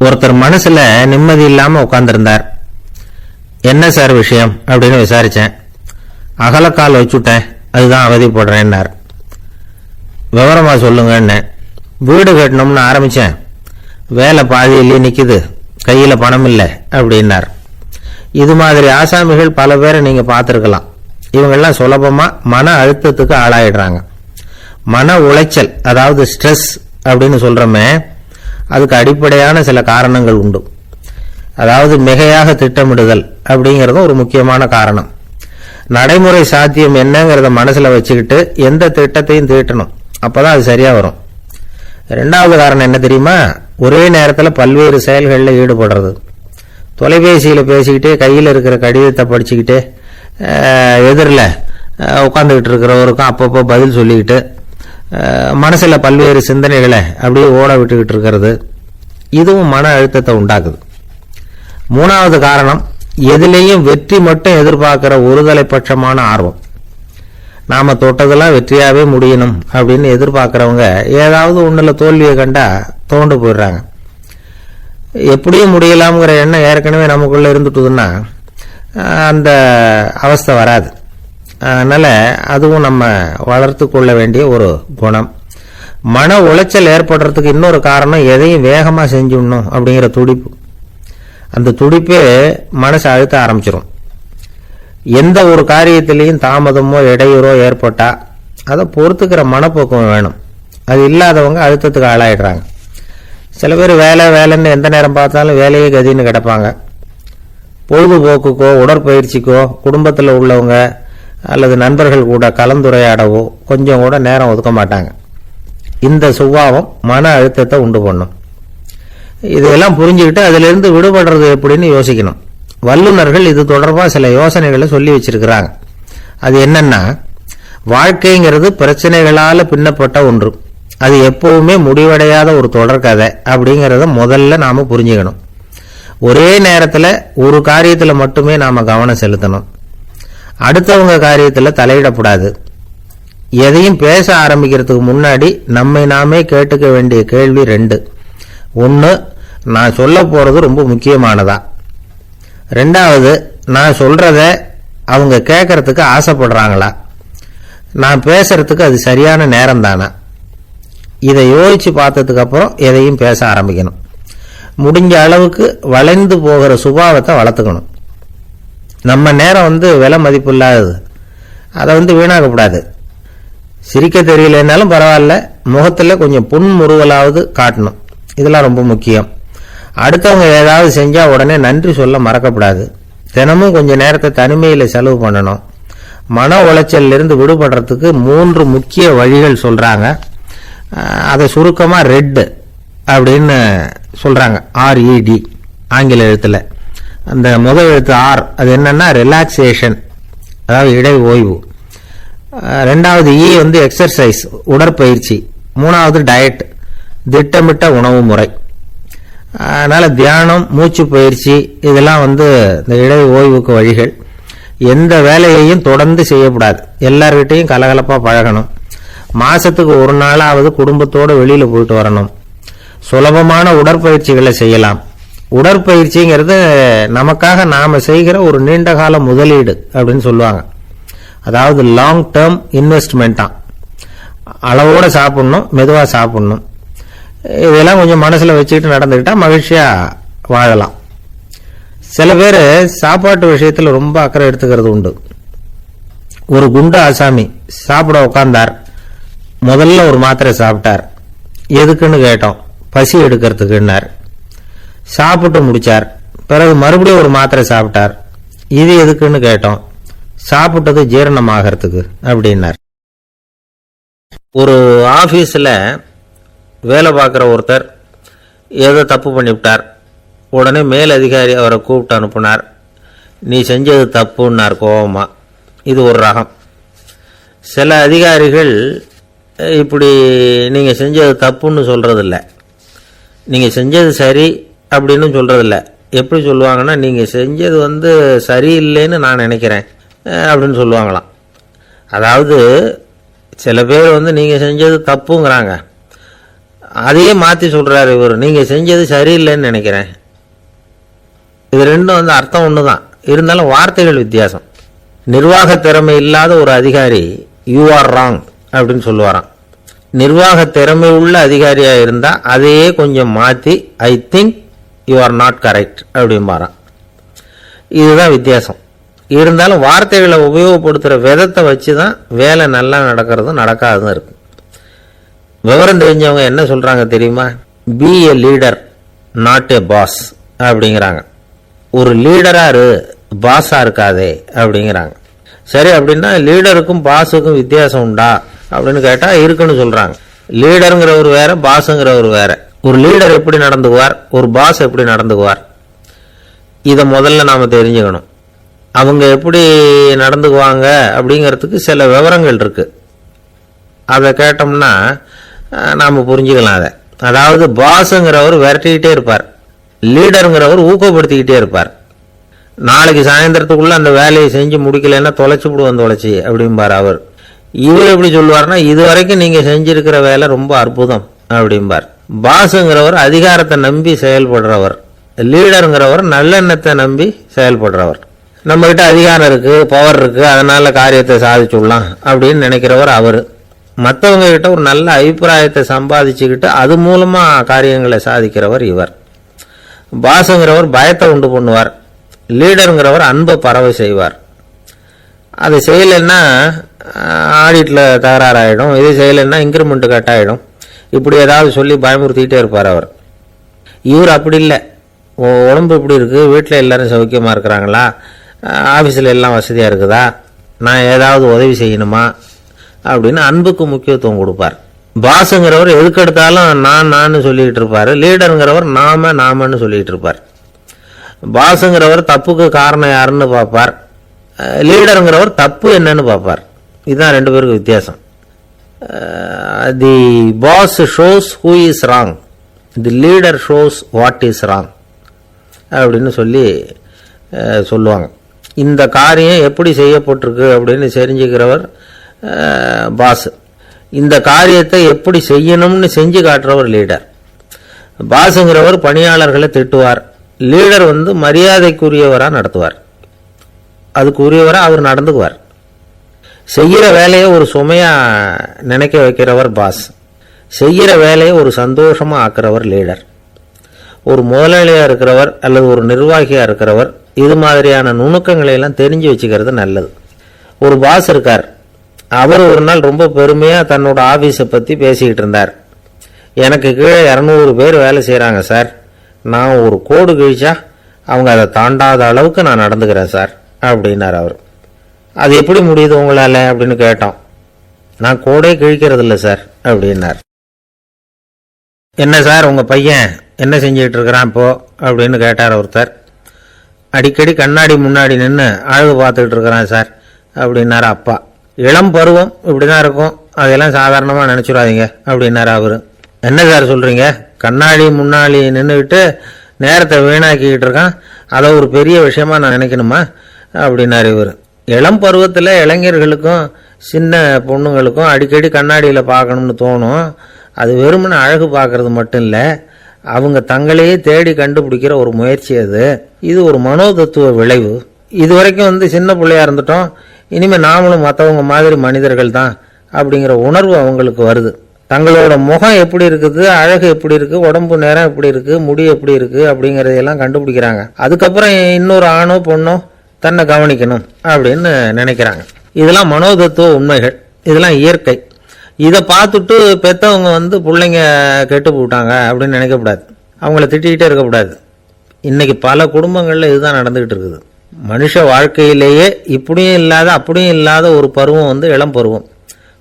ஒருத்தர் மனசுல நிம்மதி இல்லாம உட்கார்ந்திருந்தார். என்ன சார் விஷயம் அப்படின்னு விசாரிச்சேன். அகலக்கால் வச்சுட்டேன், அதுதான் அவதிப்படுறேன்னார். விவரமா சொல்லுங்கன்னு. வீடு கட்டணும்னு ஆரம்பிச்சேன், வேலை பாதியிலேயே நிக்குது, கையில பணம் இல்லை அப்படின்னார். இது மாதிரி ஆசாமிகள் பல பேரை நீங்க பார்த்துருக்கலாம். இவங்கெல்லாம் சுலபமா மன அழுத்தத்துக்கு ஆளாயிடுறாங்க. மன உளைச்சல், அதாவது ஸ்ட்ரெஸ் அப்படின்னு சொல்றோமே, அதுக்கு அடிப்படையான சில காரணங்கள் உண்டு. அதாவது மிகையாக திட்டமிடுதல் அப்படிங்கிறதும் ஒரு முக்கியமான காரணம். நடைமுறை சாத்தியம் என்னங்கிறத மனசுல வச்சுக்கிட்டு எந்த திட்டத்தையும் தீட்டணும், அப்பதான் அது சரியா வரும். ரெண்டாவது காரணம் என்ன தெரியுமா? ஒரே நேரத்தில் பல்வேறு செயல்களில் ஈடுபடுறது. தொலைபேசியில் பேசிக்கிட்டே கையில் இருக்கிற கடிதத்தை படிச்சுக்கிட்டே எதிரில் உட்காந்துக்கிட்டு இருக்கிறவருக்கும் அப்பப்போ பதில் சொல்லிக்கிட்டு மனசில் பல்வேறு சிந்தனைகளை அப்படியே ஓட விட்டுக்கிட்டு இருக்கிறது, இதுவும் மன அழுத்தத்தை உண்டாக்குது. மூணாவது காரணம், எதிலையும் வெற்றி மட்டும் எதிர்பார்க்கிற ஒருதலை பட்சமான ஆர்வம். நாம தொட்டதெல்லாம் வெற்றியாவே முடியணும் அப்படின்னு எதிர்பார்க்கிறவங்க ஏதாவது ஒண்ணுல தோல்வியை கண்டா தோண்டு போயிடுறாங்க. எப்படியும் முடியலாம்ங்கிற எண்ணம் ஏற்கனவே நமக்குள்ள இருந்துட்டுதுன்னா அந்த அவஸ்தை வராது. அதனால அதுவும் நம்ம வளர்த்து கொள்ள வேண்டிய ஒரு குணம். மன உளைச்சல் ஏற்படுறதுக்கு இன்னொரு காரணம், எதையும் வேகமா செஞ்சுடணும் அப்படிங்கிற துடிப்பு. அந்த துடிப்பே மனசை அழுத்த ஆரம்பிச்சிடும். எந்த ஒரு காரியத்திலையும் தாமதமோ இடையூறோ ஏற்பட்டா அதை பொறுத்துக்கிற மனப்போக்கம் வேணும். அது இல்லாதவங்க அழுத்தத்துக்கு ஆளாயிடுறாங்க. சில பேர் வேலைன்னு எந்த நேரம் பார்த்தாலும் வேலையே கதின்னு கிடப்பாங்க. பொழுதுபோக்குக்கோ உடற்பயிற்சிக்கோ குடும்பத்தில் உள்ளவங்க அல்லது நண்பர்கள் கூட கலந்துரையாடவோ கொஞ்சம் கூட நேரம் ஒதுக்க மாட்டாங்க. இந்த சுபாவம் மன அழுத்தத்தை உண்டு பண்ணும். இதெல்லாம் புரிஞ்சுக்கிட்டு அதிலிருந்து விடுபடுறது எப்படின்னு யோசிக்கணும். வல்லுநர்கள் இது தொடர்பாக சில யோசனைகளை சொல்லி வச்சிருக்கிறாங்க. அது என்னன்னா, வாழ்க்கைங்கிறது பிரச்சனைகளால பின்னப்பட்ட ஒன்று, அது எப்பவுமே முடிவடையாத ஒரு தொடர்கதை அப்படிங்கிறத முதல்ல நாம புரிஞ்சுக்கணும். ஒரே நேரத்தில் ஒரு காரியத்தில் மட்டுமே நாம கவனம் செலுத்தணும். அடுத்தவங்க காரியத்தில் தலையிடக்கூடாது. எதையும் பேச ஆரம்பிக்கிறதுக்கு முன்னாடி நம்மை நாமே கேட்டுக்க வேண்டிய கேள்வி ரெண்டு. ஒன்று, நான் சொல்ல போறது ரொம்ப முக்கியமானதா? ரெண்டாவது, நான் சொல்றத அவங்க கேட்கறதுக்கு ஆசைப்படுறாங்களா? நான் பேசுறதுக்கு அது சரியான நேரம் தானா? இதை யோசிச்சு பார்த்ததுக்கு அப்புறம் எதையும் பேச ஆரம்பிக்கணும். முடிஞ்ச அளவுக்கு வளைந்து போகிற சுபாவத்தை வளர்த்துக்கணும். நம்ம நேரம் விலை மதிப்பு இல்லாதது, அதை வீணாக்கக்கூடாது. சிரிக்க தெரியலனாலும் பரவாயில்ல, முகத்தில் கொஞ்சம் புன்முறுவலாவது காட்டணும். இதெல்லாம் ரொம்ப முக்கியம். அடுத்தவங்க ஏதாவது செஞ்சா உடனே நன்றி சொல்ல மறக்கப்படாது. தினமும் கொஞ்சம் நேரத்தை தனிமையில் செலவு பண்ணணும். மன உளைச்சலிருந்து விடுபடுறதுக்கு 3 முக்கிய வழிகள் சொல்றாங்க. அதை சுருக்கமா ரெட் அப்படின்னு சொல்றாங்க. RED ஆங்கில எழுத்துல. அந்த முதல் எழுத்து R, அது என்னன்னா ரிலாக்ஸேஷன், அதாவது இடை ஓய்வு. ரெண்டாவது E எக்ஸர்சைஸ், உடற்பயிற்சி. மூணாவது டயட், திட்டமிட்ட உணவு முறை. அதனால தியானம், மூச்சு பயிற்சி இதெல்லாம் இந்த இடை ஓய்வுக்கு வழிகள். எந்த வேலையையும் தொடர்ந்து செய்யக்கூடாது. எல்லார்கிட்டையும் கலகலப்பா பழகணும். மாசத்துக்கு ஒரு நாளாவது குடும்பத்தோடு வெளியில போயிட்டு வரணும். சுலபமான உடற்பயிற்சிகளை செய்யலாம். உடற்பயிற்சிங்கிறது நமக்காக நாம செய்கிற ஒரு நீண்ட கால முதலீடு அப்படின்னு சொல்லுவாங்க. அதாவது லாங் டேர்ம் இன்வெஸ்ட்மெண்டா. அளவோட சாப்பிடணும், மெதுவா சாப்பிடணும். இதெல்லாம் கொஞ்சம் மனசுல வச்சுக்கிட்டு நடந்துக்கிட்டா மகிழ்ச்சியா வாழலாம். சில பேர் சாப்பாட்டு விஷயத்துல ரொம்ப அக்கறை எடுத்துக்கிறது உண்டு. ஒரு குண்டு ஆசாமி சாப்பிட உட்கார்ந்தார். முதல்ல ஒரு மாத்திரை சாப்பிட்டார். எதுக்குன்னு கேட்டோம். பசி எடுக்கிறதுக்குன்னார். சாப்பிட்டு முடிச்சார். பிறகு மறுபடியும் ஒரு மாத்திரை சாப்பிட்டார். இது எதுக்குன்னு கேட்டோம். சாப்பிட்டது ஜீரணமாகறதுக்கு அப்படின்னார். ஒரு ஆபீஸ்ல வேலை பார்க்குற ஒருத்தர் ஏதோ தப்பு பண்ணிவிட்டார். உடனே மேல் அதிகாரி அவரை கூப்பிட்டு அனுப்புனார். நீ செஞ்சது தப்புன்னார் கோபமா. இது ஒரு ரகம். சில அதிகாரிகள் இப்படி நீங்கள் செஞ்சது தப்புன்னு சொல்கிறதில்ல, நீங்கள் செஞ்சது சரி அப்படின்னு சொல்கிறதில்ல. எப்படி சொல்லுவாங்கன்னா, நீங்கள் செஞ்சது சரியில்லைன்னு நான் நினைக்கிறேன் அப்படின்னு சொல்லுவாங்களாம். அதாவது சில பேர் நீங்கள் செஞ்சது தப்புங்கிறாங்க. அதையே மாற்றி சொல்கிறார் இவர், நீங்கள் செஞ்சது சரியில்லைன்னு நினைக்கிறேன். இது ரெண்டும் வந்து அர்த்தம் ஒன்று தான், இருந்தாலும் வார்த்தைகள் வித்தியாசம். நிர்வாக திறமை இல்லாத ஒரு அதிகாரி யூ ஆர் ராங் அப்படின்னு சொல்லுவாராம். நிர்வாக திறமை உள்ள அதிகாரியாக இருந்தால் அதையே கொஞ்சம் மாற்றி I think you are not correct அப்படிம்பாரான். இதுதான் வித்தியாசம். இருந்தாலும் வார்த்தைகளை உபயோகப்படுத்துகிற விதத்தை வச்சு தான் வேலை நல்லா நடக்கிறதும் நடக்காததும் இருக்கு. விவரம் தெரிஞ்சவங்க என்ன சொல்கிறாங்க தெரியுமா? Be a leader not a boss அப்படிங்கிறாங்க. ஒரு லீடராக இரு, பாஸாக இருக்காதே அப்படிங்கிறாங்க. சரி, அப்படின்னா லீடருக்கும் பாஸுக்கும் வித்தியாசம் உண்டா அப்படின்னு கேட்டால் இருக்குன்னு சொல்கிறாங்க. லீடருங்கிறவர் வேற, பாஸுங்கிறவர் வேற. ஒரு லீடர் எப்படி நடந்துக்குவார், ஒரு பாஸ் எப்படி நடந்துக்குவார், இதை முதல்ல நாம் தெரிஞ்சுக்கணும். அவங்க எப்படி நடந்துக்குவாங்க அப்படிங்கிறதுக்கு சில விவரங்கள் இருக்குது. அதை கேட்டோம்னா நாம் புரிஞ்சுக்கலாம் அதை. அதாவது பாஸுங்கிறவர் விரட்டிக்கிட்டே இருப்பார், லீடருங்கிறவர் ஊக்கப்படுத்திக்கிட்டே இருப்பார். நாளைக்கு சாயந்தரத்துக்குள்ளே அந்த வேலையை செஞ்சு முடிக்கலைன்னா தொலைச்சி விடுவோம் தொலைச்சி அப்படிம்பார் அவர். இவர் எப்படி சொல்லுவார்னா, இது வரைக்கும் நீங்கள் செஞ்சிருக்கிற வேலை ரொம்ப அற்புதம் அப்படிம்பார். பாஸுங்கிறவர் அதிகாரத்தை நம்பி செயல்படுறவர், லீடருங்கிறவர் நல்லெண்ணத்தை நம்பி செயல்படுறவர். நம்மகிட்ட அதிகாரம் இருக்குது, பவர் இருக்குது, அதனால் காரியத்தை சாதிச்சுடலாம் அப்படின்னு நினைக்கிறவர் அவர். மற்றவங்க கிட்ட ஒரு நல்ல அபிப்பிராயத்தை சம்பாதிச்சுக்கிட்டு அது மூலமாக காரியங்களை சாதிக்கிறவர் இவர். பாஸுங்கிறவர் பயத்தை உண்டு பண்ணுவார், லீடருங்கிறவர் அன்பை பரவ செய்வார். அதை செய்யலைன்னா ஆடிட்டில் தகராறாயிடும், இது செய்யலைன்னா இன்க்ரிமெண்ட் கட் ஆகிடும், இப்படி ஏதாவது சொல்லி பயமுறுத்திக்கிட்டே இருப்பார் அவர். இவர் அப்படி இல்லை. உடம்பு எப்படி இருக்குது, வீட்டில் எல்லோரும் சௌக்கியமாக இருக்கிறாங்களா, ஆஃபீஸில் எல்லாம் வசதியாக இருக்குதா, நான் ஏதாவது உதவி செய்யணுமா அப்படின்னு அன்புக்கு முக்கியத்துவம் கொடுப்பார். பாஸுங்கிறவர் எதுக்கெடுத்தாலும் நான் சொல்லிக்கிட்டு இருப்பார், லீடருங்கிறவர் நாமன்னு சொல்லிக்கிட்டு இருப்பார். பாஸுங்கிறவர் தப்புக்கு காரணம் யாருன்னு பார்ப்பார், லீடருங்கிறவர் தப்பு என்னன்னு பார்ப்பார். இதுதான் ரெண்டு பேருக்கு வித்தியாசம். The boss shows who is wrong, the leader shows what is wrong அப்படின்னு சொல்லுவாங்க. இந்த காரியம் எப்படி செய்யப்பட்டிருக்கு அப்படின்னு தெரிஞ்சுக்கிறவர் பாஸ், இந்த காரியத்தை எப்படி செய்யணும்னு செஞ்சு காட்டுறவர் லீடர். பாஸுங்கிறவர் பணியாளர்களை திட்டுவார், லீடர் மரியாதைக்குரியவராக நடத்துவார், அதுக்குரியவராக அவர் நடந்துக்குவார். செய்கிற வேலையை ஒரு சுமையாக நினைக்க வைக்கிறவர் பாஸ், செய்கிற வேலையை ஒரு சந்தோஷமாக ஆக்கிறவர் லீடர். ஒரு முதலாளியாக இருக்கிறவர் அல்லது ஒரு நிர்வாகியாக இருக்கிறவர் இது மாதிரியான நுணுக்கங்களை எல்லாம் தெரிஞ்சு வச்சுக்கிறது நல்லது. ஒரு பாஸ் இருக்கார், அவர் ஒரு நாள் ரொம்ப பெருமையாக தன்னோட ஆஃபீஸை பற்றி பேசிக்கிட்டு இருந்தார். எனக்கு கீழே 200 பேர் வேலை செய்கிறாங்க சார், நான் ஒரு கோடு கிழிச்சா அவங்க அதை தாண்டாத அளவுக்கு நான் நடந்துக்கிறேன் சார் அப்படின்னார் அவர். அது எப்படி முடியுது உங்களால் அப்படின்னு கேட்டோம். நான் கோடே கிழிக்கிறது இல்லை சார் அப்படின்னார். என்ன சார் உங்கள் பையன் என்ன செஞ்சுக்கிட்டு இருக்கிறான் இப்போ அப்படின்னு கேட்டார் ஒருத்தர். அடிக்கடி கண்ணாடி முன்னாடி நின்று அழகு பார்த்துக்கிட்டு இருக்கிறான் சார் அப்படின்னாரு அப்பா. இளம் பருவம் இப்படி தான் இருக்கும், அதெல்லாம் சாதாரணமாக நினச்சிடாதீங்க அப்படின்னாரு அவர். என்ன சார் சொல்கிறீங்க, கண்ணாடி முன்னாடி நின்றுக்கிட்டு நேரத்தை வீணாக்கிக்கிட்டு இருக்கான், அதை ஒரு பெரிய விஷயமா நான் நினைக்கணுமா அப்படின்னாரு இவர். இளம் பருவத்தில் இளைஞர்களுக்கும் சின்ன பொண்ணுங்களுக்கும் அடிக்கடி கண்ணாடியில் பார்க்கணும்னு தோணும். அது வெறுமனே அழகு பார்க்கறது மட்டும் இல்லை, அவங்க தங்களையே தேடி கண்டுபிடிக்கிற ஒரு முயற்சி அது. இது ஒரு மனோதத்துவ விளைவு. இது வரைக்கும் சின்ன பிள்ளையா இருந்துட்டோம், இனிமேல் நாமளும் மற்றவங்க மாதிரி மனிதர்கள் தான் அப்படிங்கிற உணர்வு அவங்களுக்கு வருது. தங்களோட முகம் எப்படி இருக்குது, அழகு எப்படி இருக்குது, உடம்பு நேரம் எப்படி இருக்குது, முடி எப்படி இருக்குது அப்படிங்கிறதையெல்லாம் கண்டுபிடிக்கிறாங்க. அதுக்கப்புறம் இன்னொரு ஆணோ பொண்ணோ தன்னை கவனிக்கணும் அப்படின்னு நினைக்கிறாங்க. இதெல்லாம் மனோதத்துவ உண்மைகள், இதெல்லாம் இயற்கை. இதை பார்த்துட்டு பெற்றவங்க பிள்ளைங்க கெட்டு போட்டாங்க அப்படின்னு நினைக்கக்கூடாது, அவங்கள திட்டிக்கிட்டே இருக்கக்கூடாது. இன்னைக்கு பல குடும்பங்களில் இதுதான் நடந்துகிட்டு இருக்குது. மனுஷ வாழ்க்கையிலேயே இப்படியும் இல்லாத அப்படியும் இல்லாத ஒரு பருவம் இளம் பருவம்.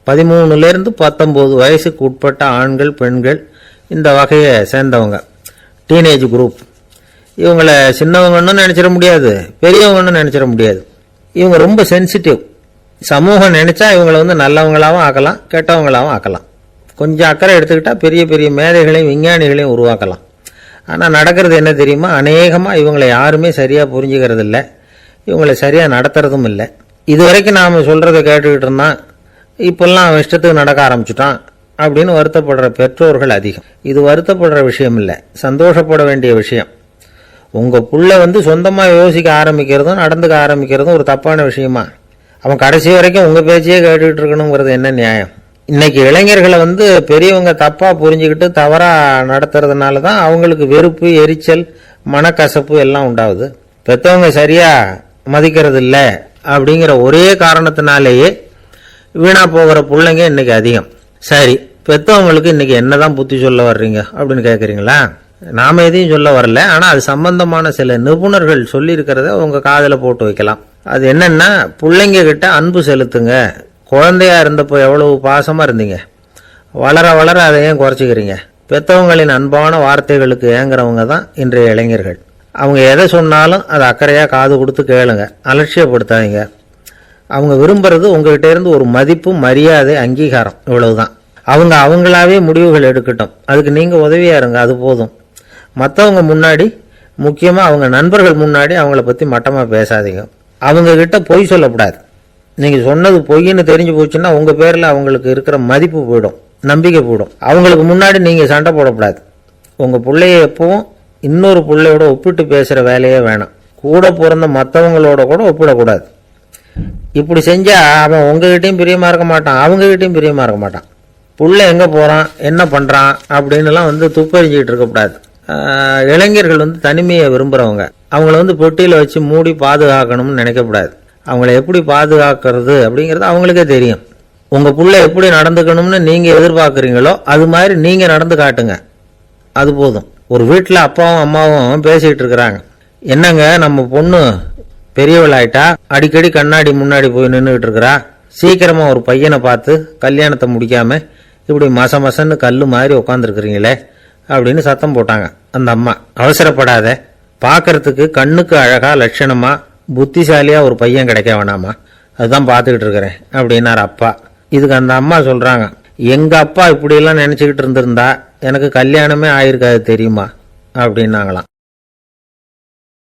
13லேருந்து 19 வயசுக்கு உட்பட்ட ஆண்கள் பெண்கள் இந்த வகையை சேர்ந்தவங்க, டீனேஜ் குரூப். இவங்களை சின்னவங்கன்னு நினச்சிட முடியாது, பெரியவங்கன்னு நினச்சிட முடியாது. இவங்க ரொம்ப சென்சிட்டிவ். சமூகம் நினச்சா இவங்களை நல்லவங்களாகவும் ஆக்கலாம், கெட்டவங்களாகவும் ஆக்கலாம். கொஞ்சம் அக்கறை எடுத்துக்கிட்டால் பெரிய பெரிய மேதைகளையும் விஞ்ஞானிகளையும் உருவாக்கலாம். ஆனால் நடக்கிறது என்ன தெரியுமா, அநேகமாக இவங்களை யாருமே சரியாக புரிஞ்சுக்கிறது இல்லை, இவங்களை சரியாக நடத்துறதும் இல்லை. இது வரைக்கும் நாம் சொல்கிறத கேட்டுக்கிட்டு இருந்தான், இப்போல்லாம் அவன் இஷ்டத்துக்கு நடக்க ஆரம்பிச்சுட்டான் அப்படின்னு வருத்தப்படுற பெற்றோர்கள் அதிகம். இது வருத்தப்படுற விஷயம் இல்லை, சந்தோஷப்பட வேண்டிய விஷயம். உங்க புள்ள சொந்தமா யோசிக்க ஆரம்பிக்கிறதும் நடந்துக்க ஆரம்பிக்கிறதும் ஒரு தப்பான விஷயமா? அவன் கடைசி வரைக்கும் உங்க பேச்சையே கேட்டுட்டு இருக்கணுங்கிறது என்ன நியாயம்? இன்னைக்கு இளைஞர்களை பெரியவங்க தப்பா புரிஞ்சுக்கிட்டு தவறா நடத்துறதுனால தான் அவங்களுக்கு வெறுப்பு, எரிச்சல், மனக்கசப்பு எல்லாம் உண்டாகுது. பெற்றவங்க சரியா மதிக்கிறது இல்லை அப்படிங்கிற ஒரே காரணத்தினாலேயே வீணா போகிற பிள்ளைங்க இன்னைக்கு அதிகம். சரி, பெற்றவங்களுக்கு இன்னைக்கு என்னதான் புத்தி சொல்ல வர்றீங்க அப்படின்னு கேட்குறீங்களா? நாம எதையும் சொல்ல வரல, ஆனா அது சம்பந்தமான சில நிபுணர்கள் சொல்லி இருக்கிறத உங்க காதல போட்டு வைக்கலாம். அது என்னன்னா, பிள்ளைங்க கிட்ட அன்பு செலுத்துங்க. குழந்தையா இருந்தப்போ எவ்வளவு பாசமா இருந்தீங்க, வளர வளர அதை ஏன் குறைச்சிக்கிறீங்க? பெற்றவங்களின் அன்பான வார்த்தைகளுக்கு ஏங்குறவங்க தான் இன்றைய இளைஞர்கள். அவங்க எதை சொன்னாலும் அதை அக்கறையா காது கொடுத்து கேளுங்க, அலட்சியப்படுத்தாதீங்க. அவங்க விரும்புறது உங்ககிட்ட இருந்து ஒரு மதிப்பு, மரியாதை, அங்கீகாரம், இவ்வளவுதான். அவங்க அவங்களாவே முடிவுகள் எடுக்கட்டும், அதுக்கு நீங்க உதவியா இருங்க, அது போதும். மற்றவங்க முன்னாடி, முக்கியமா அவங்க நண்பர்கள் முன்னாடி அவங்கள பத்தி மட்டமா பேசாதீங்க. அவங்க கிட்ட பொய் சொல்லக்கூடாது. நீங்க சொன்னது பொய்ன்னு தெரிஞ்சு போச்சுன்னா உங்க பேர்ல அவங்களுக்கு இருக்கிற மதிப்பு போயிடும், நம்பிக்கை போயிடும். அவங்களுக்கு முன்னாடி நீங்க சண்டை போடக்கூடாது. உங்க பிள்ளைய எப்பவும் இன்னொரு பிள்ளையோட ஒப்பிட்டு பேசுற வேலையே வேணாம். கூட பிறந்த மற்றவங்களோட கூட ஒப்பிடக்கூடாது. இப்படி செஞ்சா அவன் உங்ககிட்டயும் பிரியமா இருக்க மாட்டான், அவங்ககிட்டயும் பிரியமா இருக்க மாட்டான். புள்ள எங்க போறான், என்ன பண்றான் அப்படின்னுலாம் துப்பறிஞ்சிக்கிட்டு இருக்கக்கூடாது. இளைஞர்கள் தனிமையை விரும்புறவங்க. அவங்கள பெட்டியில வச்சு மூடி பாதுகாக்கணும்னு நினைக்கக்கூடாது. அவங்கள எப்படி பாதுகாக்கிறது அப்படிங்கிறது அவங்களுக்கே தெரியும். உங்க புள்ள எப்படி நடந்துக்கணும்னு நீங்க எதிர்பார்க்குறீங்களோ அது மாதிரி நீங்க நடந்து காட்டுங்க, அது போதும். ஒரு வீட்டில் அப்பாவும் அம்மாவும் பேசிட்டு இருக்கிறாங்க. என்னங்க, நம்ம பொண்ணு பெரியவளாயிட்டா, அடிக்கடி கண்ணாடி முன்னாடி போய் நின்றுகிட்டு இருக்கிறா, சீக்கிரமா ஒரு பையனை பார்த்து கல்யாணத்தை முடிக்காம இப்படி மசன்னு கல்லு மாதிரி உட்காந்துருக்குறீங்களே அப்படின்னு சத்தம் போட்டாங்க. அந்த அம்மா, அவசரப்படாத, பார்க்கறதுக்கு கண்ணுக்கு அழகா லட்சணமா புத்திசாலியா ஒரு பையன் கிடைக்க வேணாமா, அதுதான் பார்த்துக்கிட்டு இருக்கிறேன் அப்படின்னாரு அப்பா. இதுக்கு அந்த அம்மா சொல்றாங்க, எங்க அப்பா இப்படியெல்லாம் நினைச்சுக்கிட்டு இருந்திருந்தா எனக்கு கல்யாணமே ஆயிருக்காது தெரியுமா அப்படின்னாங்களாம்.